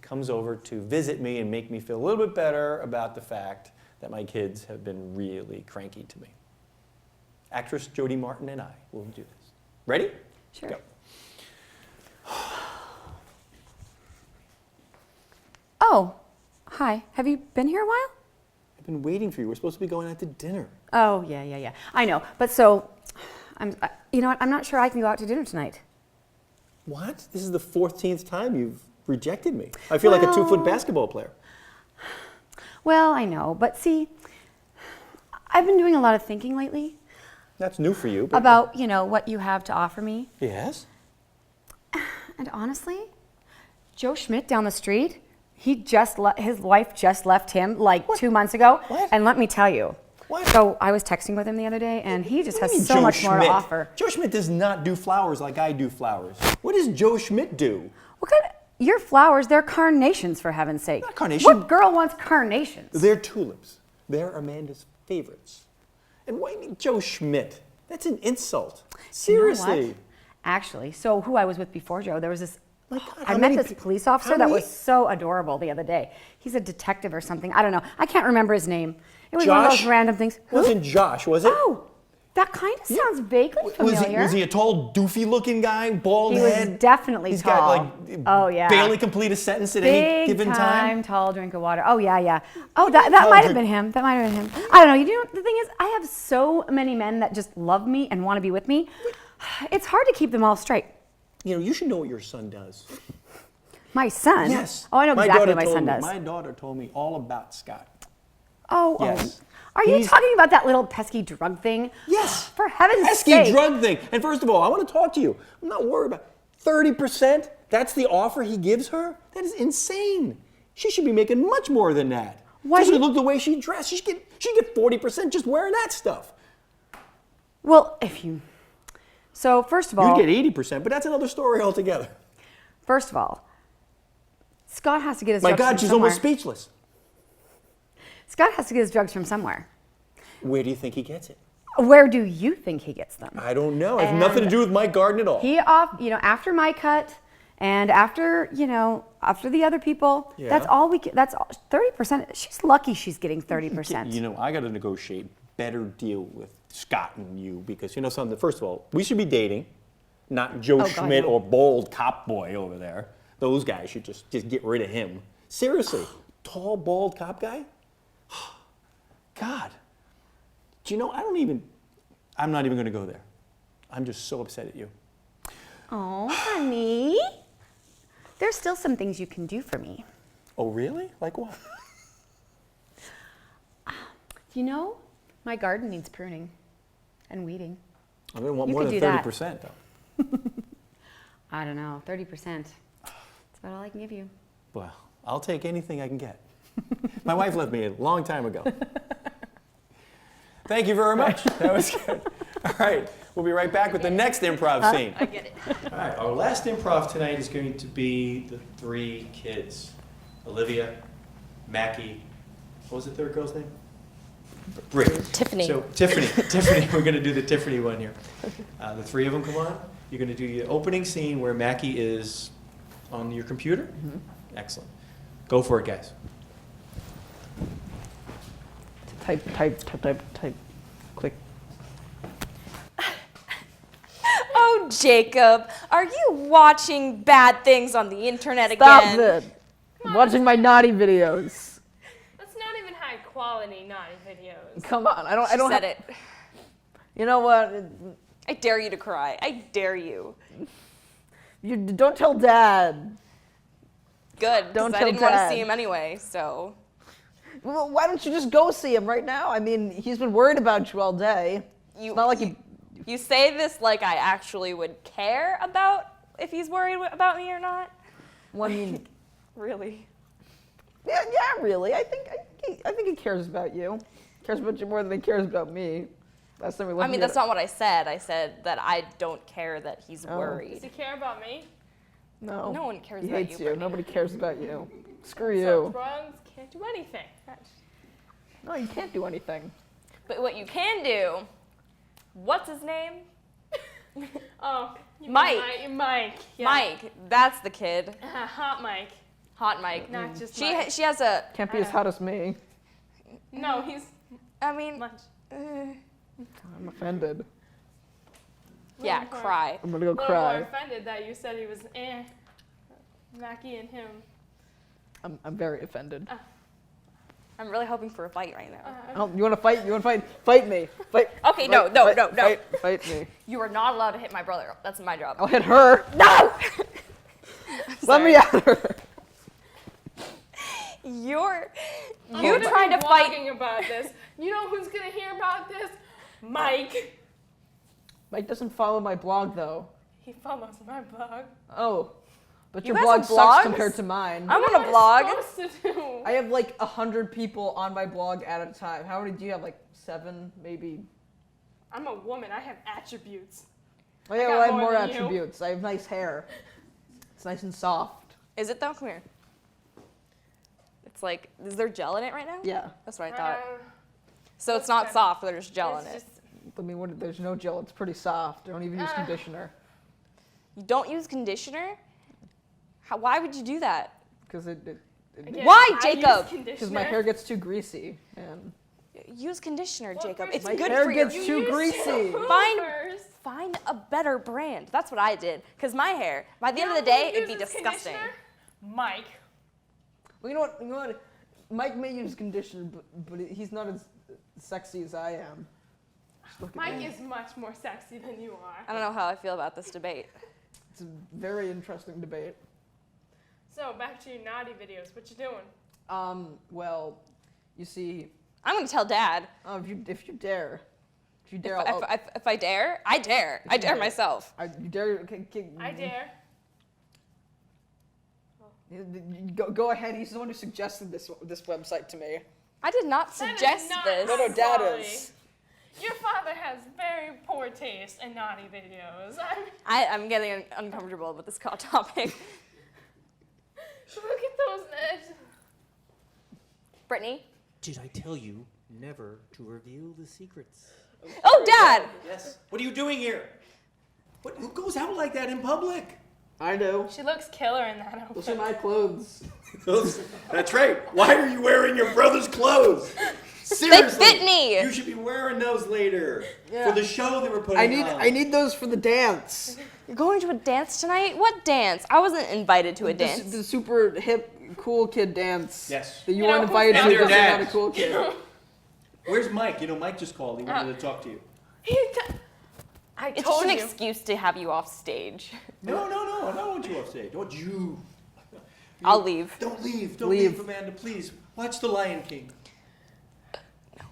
comes over to visit me and make me feel a little bit better about the fact that my kids have been really cranky to me. Actress Jody Martin and I will do this. Ready? Sure. Go. Oh, hi. Have you been here a while? I've been waiting for you. We're supposed to be going out to dinner. Oh, yeah. I know. But so, you know what? I'm not sure I can go out to dinner tonight. What? This is the 14th time you've rejected me. I feel like a 2-foot basketball player. Well, I know. But see, I've been doing a lot of thinking lately That's new for you. But about, what you have to offer me. Yes? And honestly, Joe Schmidt down the street, his wife just left him like 2 months ago. What? And let me tell you. What? So I was texting with him the other day, and he just What do you has mean so Joe much more to Schmidt? offer. Joe Schmidt does not do flowers like I do flowers. What does Joe Schmidt do? What kind of, your flowers, they're carnations, for heaven's sake. Not carnation. What girl wants carnations? They're tulips. They're Amanda's favorites. And why me Joe Schmidt? That's an insult. Seriously. You know what? Actually, so who I was with before Joe, there was this, God, I how met many this pe- police officer how that many- was so adorable the other day. He's a detective or something. I don't know. I can't remember his name. It was one of those Josh? random things. Who? Wasn't Josh, was it? Oh, that kind of sounds vaguely familiar. Was he a tall, doofy-looking guy, bald He was head? definitely He's tall. got like Oh, yeah. barely complete a sentence at any Big given time, time. tall drink of water. Oh, yeah. Oh, that Tall might have drink- been him. That might have been him. I don't know. You know, the thing is, I have so many men that just love me and want to be with me. It's hard to keep them all straight. You know, you should know what your son does. My son? Yes. Oh, I know My exactly daughter what my told son me- does. My daughter told me all about Scott. Oh, Yes. Are you He's- talking about that little pesky drug thing? Yes. For heaven's Pesky sake. drug thing. And first of all, I want to talk to you. I'm not worried about 30%. That's the offer he gives her? That is insane. She should be making much more than that. Why Just do you- look the way she dressed. She should get 40% just wearing that stuff. Well, So, first of all, You'd get 80%, but that's another story altogether. Scott has to get his My drugs God, from she's somewhere. almost speechless. Scott has to get his drugs from somewhere. Where do you think he gets it? Where do you think he gets them? I don't know. It has nothing to And do with Mike Garden at all. After my cut and after the other people, Yeah. that's all 30%. She's lucky she's getting 30%. You know, I got to negotiate better deal with Scott and you because you know something. First of all, we should be dating, not Joe God, Schmidt no. or bald cop boy over there. Those guys should just get rid of him. Seriously, tall bald cop guy. God, do you know? I'm not even going to go there. I'm just so upset at you. Oh, honey. There's still some things you can do for me. Oh, really? Like what? You know, my garden needs pruning and weeding. I'm going to want You more could than do that. 30%, though. I don't know, 30%. That's about all I can give you. Well, I'll take anything I can get. My wife left me a long time ago. Thank you very much. That was good. All right, we'll be right back with the next improv scene. I get it. All right, our last improv tonight is going to be the three kids. Olivia, Mackie, what was the third girl's name? Brittany. Tiffany. So Tiffany, we're going to do the Tiffany one here. The three of them come on. You're going to do your opening scene where Mackie is on your computer. Mm-hmm. Excellent. Go for it, guys. Type. Click. Oh, Jacob, are you watching bad things on the internet Stop again? it. I'm watching my naughty videos. That's not even high quality naughty videos. Come on, I don't Said have, it. You know what? I dare you to cry. I dare you. You don't tell Dad. Good, Don't because I tell didn't want to Dad. see him anyway, so. Well, why don't you just go see him right now? I mean, he's been worried about you all day. You, It's not like you say this like I actually would care about if he's worried about me or not. Well, I mean, Really? yeah, really. I think he cares about you. Cares about you more than he cares about me. Last time we left. I mean, that's not what I said. I said that I don't care that he's Does worried. he care about me? No. No one cares He about hates you, you. Brittany. Nobody cares about you. Screw So you. drugs can't do anything. No, you can't do anything. But what you can do, what's his name? Oh, you mean Mike. Mike. Yeah. Mike. That's the kid. Hot Mike. Hot Mike. Not just She Mike. she has a. Can't be as hot as me. No, he's I mean, much. I'm offended. yeah, Little more- cry. I'm gonna go little more cry. offended that you said he was Mackie and him. I'm very offended. I'm really hoping for a fight right now. Oh, you want to fight? You want to fight? Fight me. Fight. Okay, no. Fight me. You are not allowed to hit my brother. That's my job. I'll hit her. No! Let me at her. You're I'm you gonna trying be to fight. blogging about this. You know who's gonna hear about this? Mike. Mike doesn't follow my blog though. He follows my blog. Oh, but You your guys blog have sucks blogs? compared to mine. I'm What on am a blog. I supposed to do? I have like 100 people on my blog at a time. How many do you have? Like 7, maybe. I'm a woman. I have attributes. Oh yeah, got well, I have more more than you. attributes. I have nice hair. It's nice and soft. Is it though? Come here. It's like, is there gel in it right now? Yeah. That's what I thought. Uh, So it's not soft, there's gel in it's it. just- I mean, there's no gel. It's pretty soft. I don't even use conditioner You don't use conditioner? Why would you do that? because again, Why, I use Jacob? because my hair gets too greasy and Use conditioner, Well, Jacob. first It's my good hair for gets you. too greasy. Fine. First. Find a better brand. That's what I did. Because my hair, by the end of the day, it'd be disgusting. Mike. Well, you know what? You know what? Mike may use conditioner, but he's not as sexy as I am. Just look at Mike me. is much more sexy than you are. I don't know how I feel about this debate. It's a very interesting debate. So back to your naughty videos. What you doing? Well, you see, I'm going to tell Dad. if you dare, If I dare, I dare. I dare myself. you dare. I dare. Go ahead. He's the one who suggested this website to me. I did not That is suggest not this. No, Dad quality. is. Your father has very poor taste in naughty videos. I'm getting uncomfortable with this topic. Look at those. Brittany? Did I tell you never to reveal the secrets? Oh, Dad! Yes. What are you doing here? Who goes out like that in public? I do. She looks killer in that outfit. Those are my clothes. That's right. Why are you wearing your brother's clothes? They Seriously. fit me! You should be wearing those later Yeah. for the show they were putting on. I need those for the dance. You're going to a dance tonight? What dance? I wasn't invited to a dance. The super hip, cool kid dance. Yes. That you You know weren't who's invited to not because your you're not a dad? cool kid. Where's Mike? You know, Mike just called. He wanted to talk to you. I It's just told an you. excuse to have you off stage. No, I don't want you off stage. Don't you? I'll leave. Don't leave. Don't Leave. leave, Amanda, please. Watch The Lion King.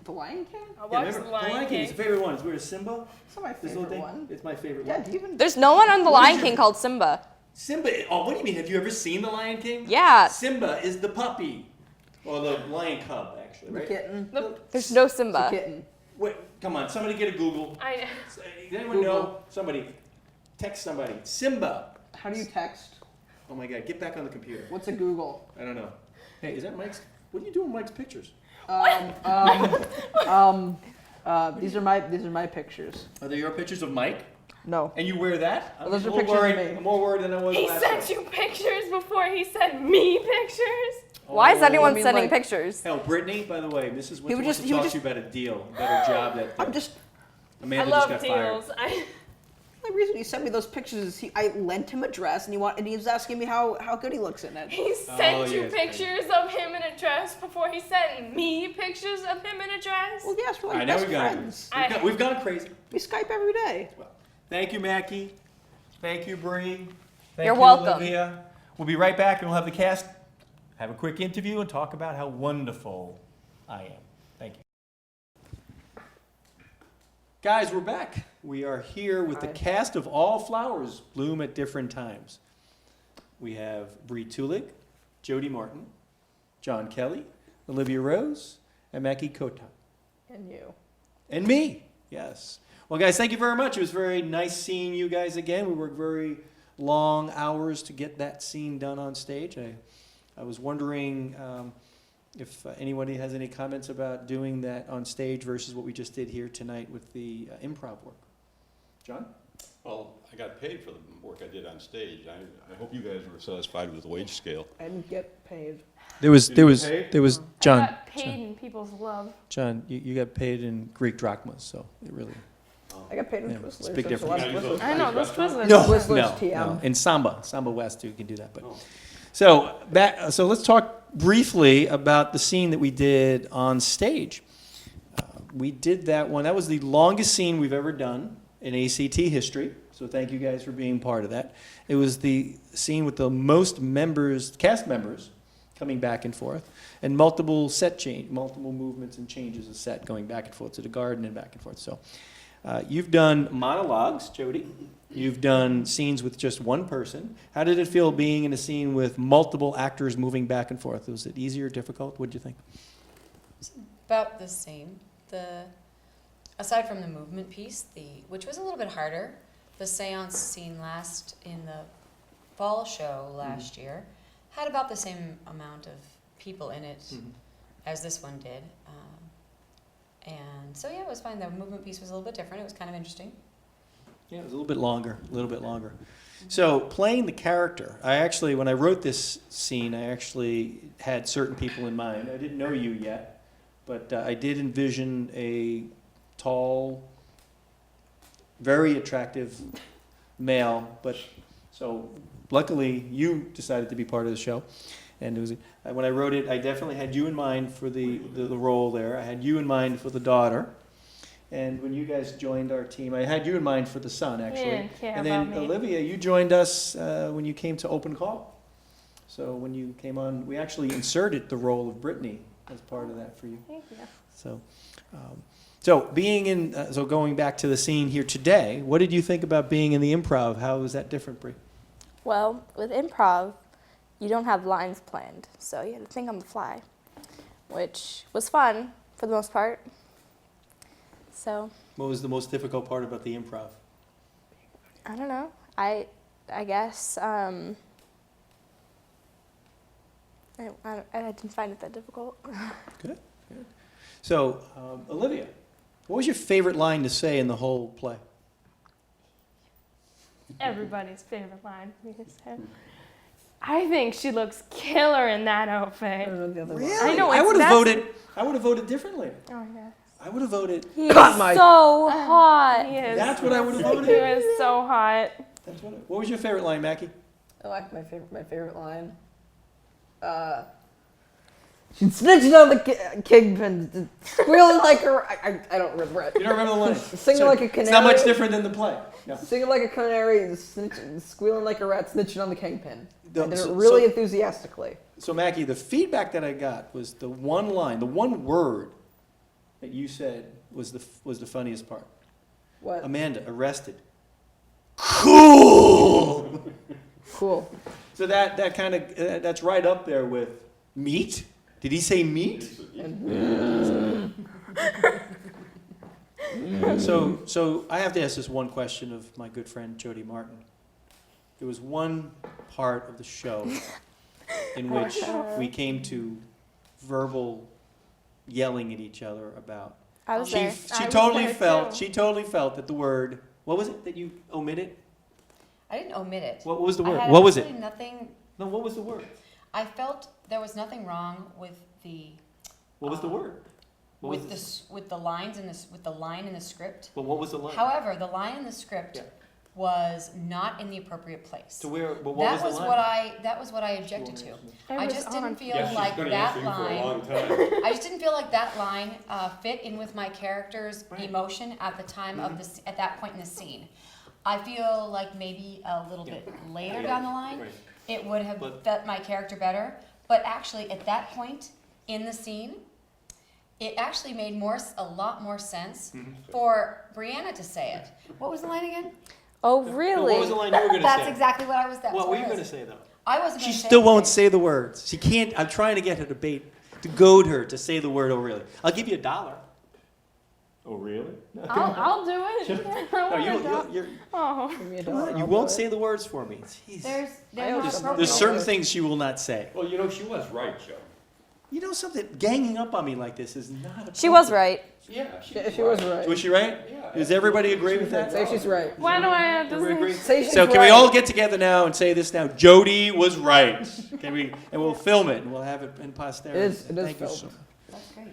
The Lion King? I watched The Lion King. It's your favorite one. It's where Simba. It's not my This little favorite thing. one. It's my favorite Yeah, one. do you even... There's no one on The Lion King called Simba. Simba. Oh, what do you mean? Have you ever seen The Lion King? Yeah. Simba is the puppy, or the lion cub, actually, The right? kitten. There's no The Simba. kitten. Wait, come on, somebody get a Google. I Does anyone know? Somebody, text somebody. Simba. How do you text? Oh my God, get back on the computer. What's a Google? I don't know. Hey, is that Mike's? What are you doing with Mike's pictures? These are my pictures. Are they your pictures of Mike? No. And you wear that? I'm Those are a little pictures of worried. me. I'm more worried than I was he last sent time. you pictures before he sent me pictures. Why is anyone I mean, sending like- pictures? Hell, Brittany, by the way, Mrs. Winter would wants just- to he would talk to you about a deal, a better job that I'm just... Amanda I just love got fired. deals. The reason he sent me those pictures is I lent him a dress and he was asking me how good he looks in it. He sent you yes, pictures of him in a dress before he sent me pictures of him in a dress. Well, yes, we're like I know best we got friends. we've gone crazy. We Skype every day. Thank you, Mackie. Thank you, Bree. Thank You're you, welcome. Olivia. We'll be right back and we'll have the cast have a quick interview and talk about how wonderful I am. Thank you. Guys, we're back. We are here with the cast of All Flowers Bloom at Different Times. We have Bree Tulig, Jody Martin, John Kelly, Olivia Rose, and Mackie Kota. And you. And me, yes. Well, guys, thank you very much. It was very nice seeing you guys again. We worked very long hours to get that scene done on stage. I was wondering if anybody has any comments about doing that on stage versus what we just did here tonight with the improv work. John? Well, I got paid for the work I did on stage. I hope you guys were satisfied with the wage scale. I didn't get paid. There was I John. got paid in people's love. John, you got paid in Greek drachmas, so it really. I got paid in Yeah, Twizzlers. it's a big There's difference. lot of Twizzlers. I know, those Twizzlers. No, Twizzlers TM. no. In Samba West, you can do that. But so let's talk briefly about the scene that we did on stage. We did that one. That was the longest scene we've ever done in ACT history. So thank you guys for being part of that. It was the scene with the most cast members coming back and forth, and multiple movements and changes of set going back and forth to the garden and back and forth. So. You've done monologues, Jody. You've done scenes with just one person. How did it feel being in a scene with multiple actors moving back and forth? Was it easier or difficult? What did you think? About the same. Aside from the movement piece, which was a little bit harder, the seance scene in the fall show last year had about the same amount of people in it as this one did. And so, yeah, it was fine. The movement piece was a little bit different. It was kind of interesting. Yeah, it was a little bit longer. So playing the character, when I wrote this scene, I actually had certain people in mind. I didn't know you yet, but I did envision a tall, very attractive male. But so luckily you decided to be part of the show. And it was when I wrote it, I definitely had you in mind for the role there. I had you in mind for the daughter. And when you guys joined our team, I had you in mind for the son, actually. You didn't care and then, about me. Olivia, you joined us when you came to Open Call. So when you came on, we actually inserted the role of Brittany as part of that for you. Thank you. So going back to the scene here today, what did you think about being in the improv? How was that different, Brie? Well, with improv, you don't have lines planned, so you had to think on the fly, which was fun for the most part. So, What was the most difficult part about the improv? I don't know. I guess I didn't find it that difficult. Good. So, Olivia, what was your favorite line to say in the whole play? Everybody's favorite line. I think she looks killer in that outfit. Really? I know. I would have voted differently. Oh yeah. I would have voted. He's so hot. He is. That's what I would have voted. He is so hot. What was your favorite line, Mackie? I like my favorite line. She's snitching on the kingpin, squealing like a... I don't remember it. You don't remember the line? Singing like a canary. It's not much different than the play. No. Singing like a canary, squealing like a rat, snitching on the kingpin. I did it So- really enthusiastically. So, Mackie, the feedback that I got was the one line, the one word that you said was the funniest part? What? Amanda, arrested. Cool! Cool. So that kind of, that's right up there with meat? Did he say meat? So I have to ask this one question of my good friend Jody Martin. There was one part of the show in which we came to verbal yelling at each other about. I was She there. totally felt that the word, what was it that you omitted? I didn't omit it. What was the I word? had What was it? absolutely Nothing. No, what was the word? I felt there was nothing wrong with the. What was the word? What was With the lines in this, with the line in the script. Well, what was the line? However, the line in the script Yeah. was not in the appropriate place. To where? But what That was was the line? what I objected to. It I was just on. didn't feel Yeah, she's like gonna that answer you for a line. long time. I just didn't feel like that line fit in with my character's Right. emotion at the time of this, at that point in the scene. I feel like maybe a little bit later down the line, Right. it would have But- fit my character better. But actually, at that point in the scene, it actually made a lot more sense for Brianna to say it. What was the line again? Oh, No, really? what was the line you were going to say? That's exactly what I was. What were you going to say though? I wasn't. She gonna say still won't anything. say the words. She can't. I'm trying to get her to goad her to say the word. Oh, really? I'll give you $1. Oh, really? I'll do it. I No, wanna you're, Oh. come on, you won't say the words for me. Jeez. There's There's certain things she will not say. Well, you know, she was right, Joe. You know something? Ganging up on me like this is not. She was right. Yeah, she She was right. Was she right? Yeah. Does everybody agree with that? Say she's right. Why do I have to Everybody say? agree? Say she's So can we right. all get together now and say this now? Jody was right. Can we? And we'll film it and we'll have it in posterity. It is Thank you filmed. so much. That's great.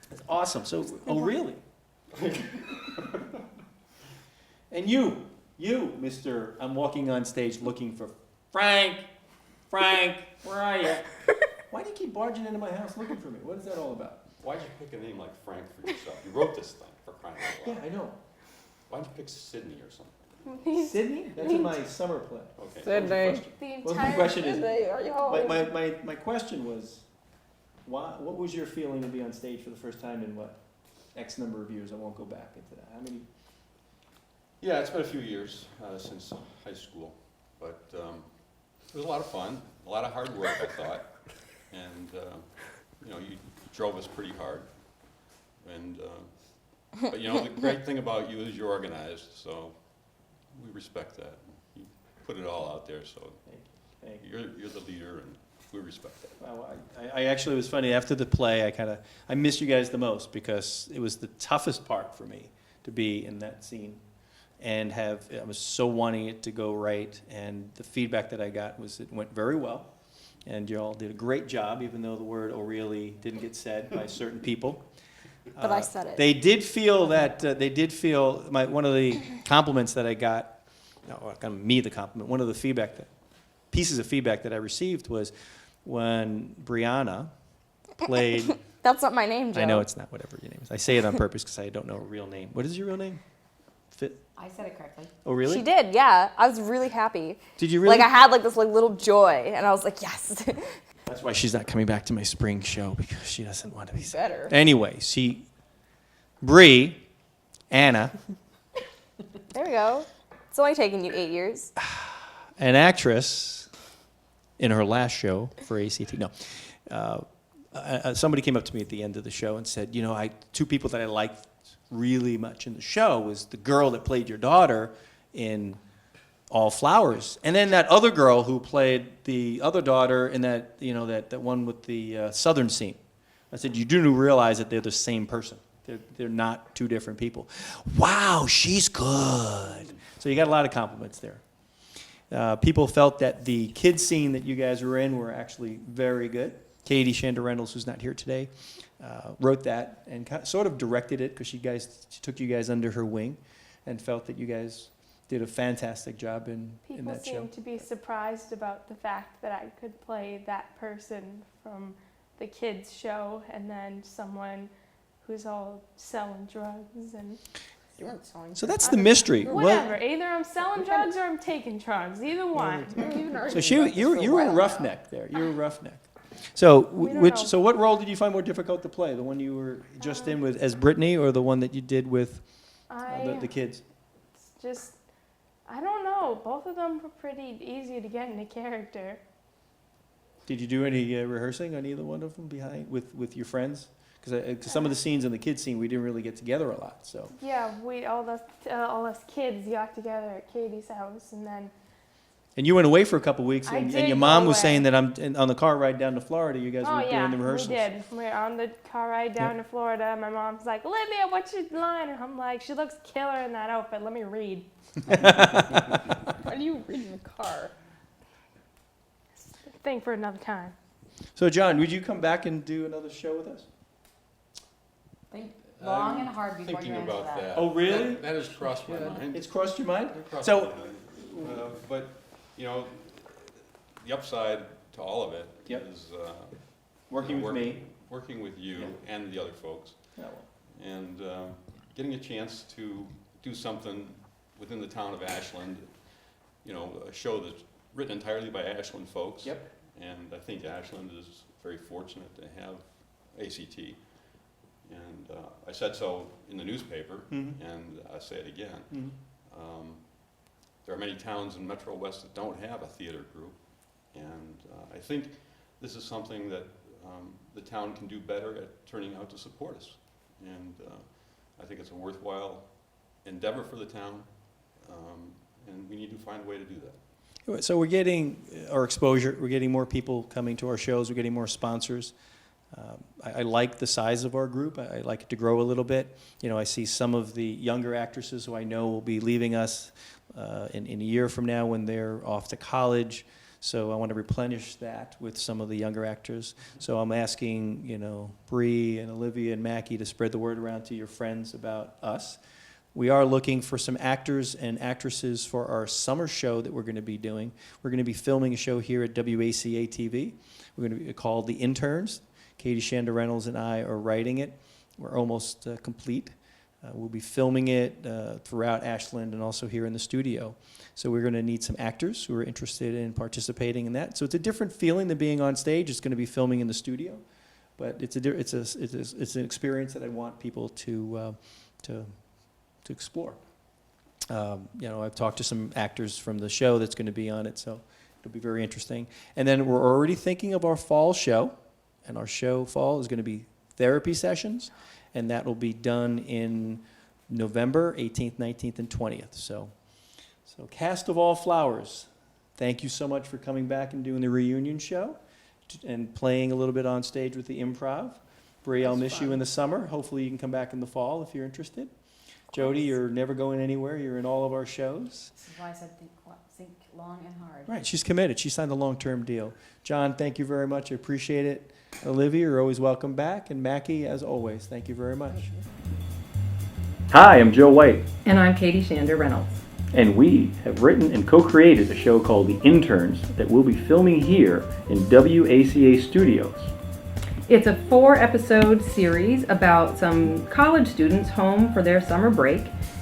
That's awesome. So, oh really? And you, Mr. I'm walking on stage looking for Frank, where are you? Why do you keep barging into my house looking for me? What is that all about? Why'd you pick a name like Frank for yourself? You wrote this thing, for crying out Yeah, loud. I know. Why'd you pick Sydney or something? Sydney? That's in my summer play. Okay. Sydney. The Well, my entire question is, Sydney, are you home? my question was, what was your feeling to be on stage for the first time in what, X number of years? I won't go back into that. How many? Yeah, it's been a few years since high school, but it was a lot of fun, a lot of hard work, I thought, and you know, you drove us pretty hard, and but you know, the great thing about you is you're organized, so we respect that. You put it all out there, so Thank you. you're the leader, and we respect that. Well, I actually, it was funny, after the play, I missed you guys the most because it was the toughest part for me to be in that scene and I was so wanting it to go right, and the feedback that I got was it went very well, and you all did a great job, even though the word "O'Reilly" didn't get said by certain people. But I said it. They did feel one of the compliments that I got, no, not me the compliment, one of the pieces of feedback that I received was when Brianna played. That's not my name, Joe. I know it's not whatever your name is. I say it on purpose because I don't know a real name. What is your real name? I said it correctly. Oh, really? She did, yeah. I was really happy. Did you really? Like, I had like this like little joy, and I was like, yes. That's why she's not coming back to my spring show, because she doesn't want to be. Better. Anyway, Anna, There we go. It's only taken you 8 years. an actress in her last show for ACT. No. Somebody came up to me at the end of the show and said, you know, two people that I liked really much in the show was the girl that played your daughter in All Flowers, and then that other girl who played the other daughter in that, you know, that one with the southern scene. I said, you do realize that they're the same person. They're not two different people. Wow, she's good. So you got a lot of compliments there. People felt that the kids scene that you guys were in were actually very good. Katie Shander Reynolds, who's not here today, wrote that and sort of directed it because she took you guys under her wing and felt that you guys did a fantastic job in People that show. seem to be surprised about the fact that I could play that person from the kids show and then someone who's all selling drugs and You weren't selling. So that's the mystery. whatever. Either I'm selling drugs or I'm taking drugs. Either one. So you were a roughneck there. You were a roughneck. So, don't know. so what role did you find more difficult to play? The one you were just in with as Brittany, or the one that you did with the kids? It's just, I don't know. Both of them were pretty easy to get into character. Did you do any rehearsing on either one of them behind with your friends? Because some of the scenes in the kids scene we didn't really get together a lot. So Yeah, we all us kids got together at Katie's house, and then and you went away for a couple weeks, I and did your go mom was away. saying that on the car ride down to Florida. You guys were doing the rehearsals. We did. We're on the car ride down to Florida. My mom's like, Olivia, what's your line? And I'm like, she looks killer in that outfit. Let me read. How do you read in the car? Thing for another time. So John, would you come back and do another show with us? Think long and hard before Thinking you answer about that. that. Oh, really? That has crossed my mind. It's crossed your mind? It crossed So- my mind. But, you know, the upside to all of it Yep. is Working with me. working with you Yeah. and the other folks, Oh, well. and getting a chance to do something within the town of Ashland, you know, a show that's written entirely by Ashland folks. Yep. And I think Ashland is very fortunate to have ACT. And I said so in the newspaper, Mhm. and I say it again. Mhm. There are many towns in Metro West that don't have a theater group, and I think this is something that the town can do better at turning out to support us. And I think it's a worthwhile endeavor for the town, and we need to find a way to do that. So we're getting our exposure. We're getting more people coming to our shows. We're getting more sponsors. I like the size of our group. I like it to grow a little bit. You know, I see some of the younger actresses who I know will be leaving us in a year from now when they're off to college. So I want to replenish that with some of the younger actors. So I'm asking, you know, Bree and Olivia and Mackie to spread the word around to your friends about us. We are looking for some actors and actresses for our summer show that we're going to be doing. We're going to be filming a show here at WACA TV. We're going to be called The Interns. Katie Shander Reynolds and I are writing it. We're almost complete. We'll be filming it throughout Ashland and also here in the studio. So we're going to need some actors who are interested in participating in that. So it's a different feeling than being on stage. It's going to be filming in the studio, but it's an experience that I want people to explore. You know, I've talked to some actors from the show that's going to be on it, so it'll be very interesting. And then we're already thinking of our fall show, and our show fall is going to be therapy sessions, and that will be done in November 18th, 19th, and 20th. So Cast of All Flowers, thank you so much for coming back and doing the reunion show and playing a little bit on stage with the improv. Bree, I'll miss you in the summer. Hopefully you can come back in the fall if you're interested. Jody, you're never going anywhere. You're in all of our shows. This is why I said think long and hard. Right, she's committed. She signed a long-term deal. John, thank you very much. I appreciate it. Olivia, you're always welcome back. And Mackie, as always, thank you very much. Hi, I'm Joe White, And I'm Katie Shander Reynolds. and we have written and co-created a show called The Interns that we'll be filming here in WACA Studios. It's a 4-episode series about some college students home for their summer break,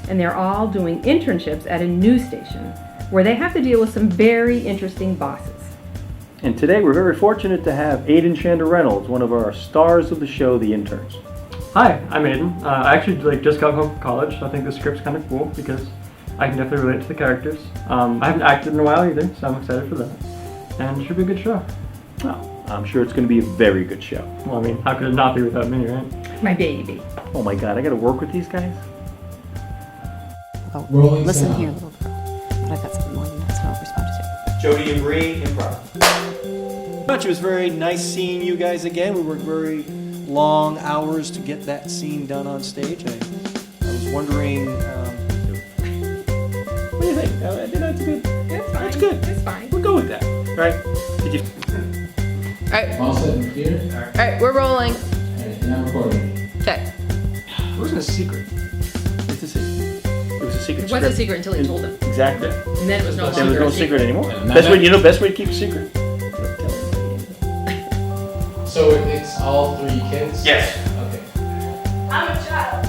and they're all doing internships at a news station where they have to deal with some very interesting bosses. And today we're very fortunate to have Aiden Shander Reynolds, one of our stars of the show, The Interns. Hi, I'm Aiden. I actually just got home from college. I think the script's kind of cool because I can definitely relate to the characters. I haven't acted in a while either, so I'm excited for that. And it should be a good show. Well, I'm sure it's going to be a very good show. Well, I mean, how could it not be without me, right? My baby. Oh my God, I got to work with these guys? Oh, Rolling listen sound. here, little girl. But I've got something more than that, so I'll respond to it. Jody and Bree, improv. It was very nice seeing you guys again. We worked very long hours to get that scene done on stage. I was wondering, what do you think? That's good. It's fine. That's good. It's fine. We'll go with that, right? Did you? All right. All set and clear? All right, we're rolling. All right, now recording. Okay. It wasn't a secret. It's a secret. It was a secret. It was a secret until he told him. Exactly. And then it was no There longer was no a secret anymore. Yeah, Best way, best way to keep a secret. So it's all 3 kids? Yes. Okay. I'm a child.